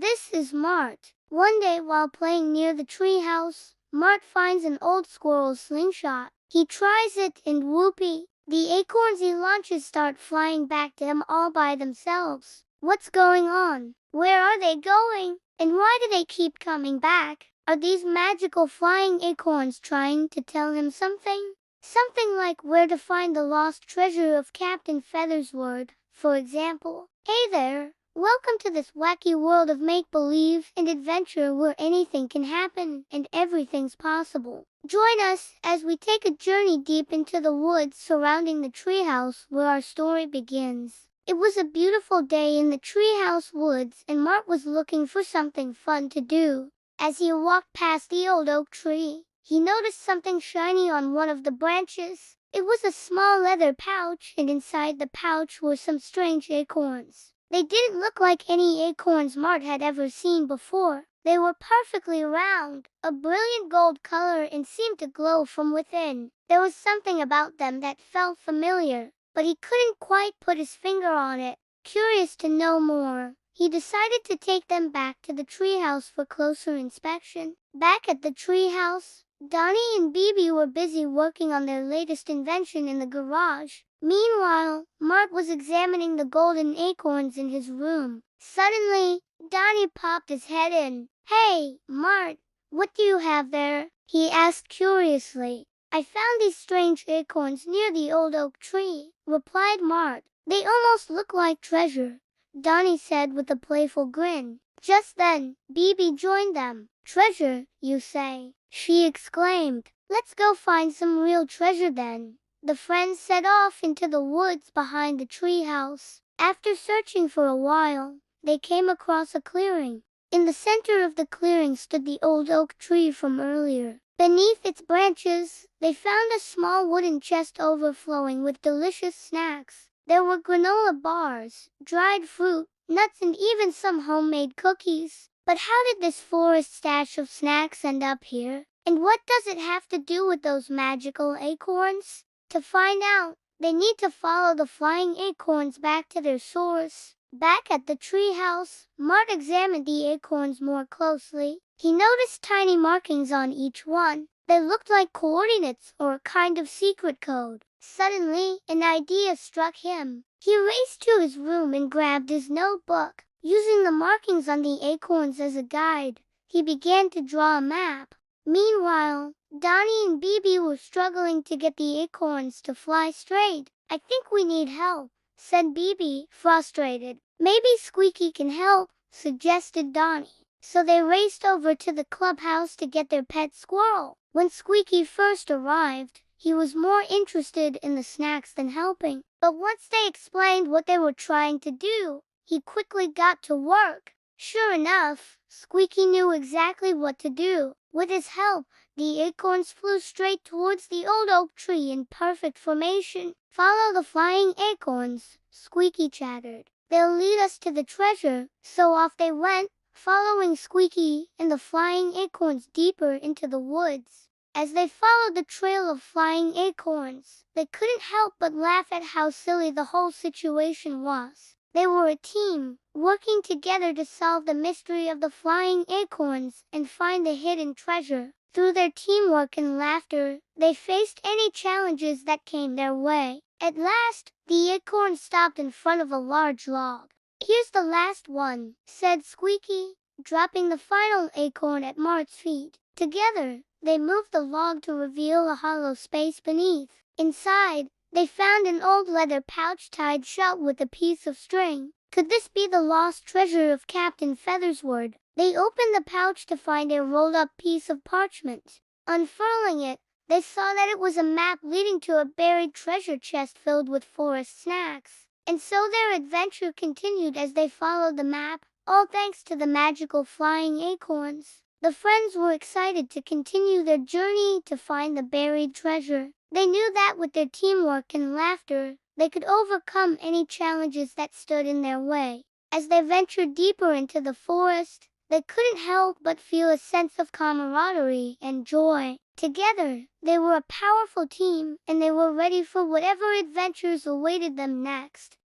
This is Mart. One day while playing near the treehouse, Mart finds an old squirrel slingshot. He tries it and whoopee, the acorns he launches start flying back to him all by themselves. What's going on? Where are they going? And why do they keep coming back? Are these magical flying acorns trying to tell him something? Something like where to find the lost treasure of Captain Feathersword, for example. Hey there! Welcome to this wacky world of make-believe and adventure where anything can happen and everything's possible. Join us as we take a journey deep into the woods surrounding the treehouse where our story begins. It was a beautiful day in the treehouse woods and Mart was looking for something fun to do. As he walked past the old oak tree, he noticed something shiny on one of the branches. It was a small leather pouch, and inside the pouch were some strange acorns. They didn't look like any acorns Mart had ever seen before. They were perfectly round, a brilliant gold color, and seemed to glow from within. There was something about them that felt familiar, but he couldn't quite put his finger on it. Curious to know more, he decided to take them back to the treehouse for closer inspection. Back at the treehouse, Donnie and Bibi were busy working on their latest invention in the garage. Meanwhile, Mart was examining the golden acorns in his room. Suddenly, Donnie popped his head in. "Hey, Mart, what do you have there?" he asked curiously. "I found these strange acorns near the old oak tree," replied Mart. "They almost look like treasure," Donnie said with a playful grin. Just then, Bibi joined them. "Treasure, you say?" she exclaimed. "Let's go find some real treasure then." The friends set off into the woods behind the treehouse. After searching for a while, they came across a clearing. In the center of the clearing stood the old oak tree from earlier. Beneath its branches, they found a small wooden chest overflowing with delicious snacks. There were granola bars, dried fruit, nuts, and even some homemade cookies. But how did this forest stash of snacks end up here? And what does it have to do with those magical acorns? To find out, they need to follow the flying acorns back to their source. Back at the treehouse, Mart examined the acorns more closely. He noticed tiny markings on each one. They looked like coordinates or a kind of secret code. Suddenly, an idea struck him. He raced to his room and grabbed his notebook. Using the markings on the acorns as a guide, he began to draw a map. Meanwhile, Donnie and Bibi were struggling to get the acorns to fly straight. "I think we need help," said Bibi, frustrated. "Maybe Squeaky can help," suggested Donnie. So they raced over to the clubhouse to get their pet squirrel. When Squeaky first arrived, he was more interested in the snacks than helping. But once they explained what they were trying to do, he quickly got to work. Sure enough, Squeaky knew exactly what to do. With his help, the acorns flew straight towards the old oak tree in perfect formation. "Follow the flying acorns," Squeaky chattered. "They'll lead us to the treasure." So off they went, following Squeaky and the flying acorns deeper into the woods. As they followed the trail of flying acorns, they couldn't help but laugh at how silly the whole situation was. They were a team, working together to solve the mystery of the flying acorns and find the hidden treasure. Through their teamwork and laughter, they faced any challenges that came their way. At last, the acorn stopped in front of a large log. "Here's the last one," said Squeaky, dropping the final acorn at Mart's feet. Together, they moved the log to reveal a hollow space beneath. Inside, they found an old leather pouch tied shut with a piece of string. Could this be the lost treasure of Captain Feathersword? They opened the pouch to find a rolled-up piece of parchment. Unfurling it, they saw that it was a map leading to a buried treasure chest filled with forest snacks. And so their adventure continued as they followed the map, all thanks to the magical flying acorns. The friends were excited to continue their journey to find the buried treasure. They knew that with their teamwork and laughter, they could overcome any challenges that stood in their way. As they ventured deeper into the forest, they couldn't help but feel a sense of camaraderie and joy. Together, they were a powerful team, and they were ready for whatever adventures awaited them next.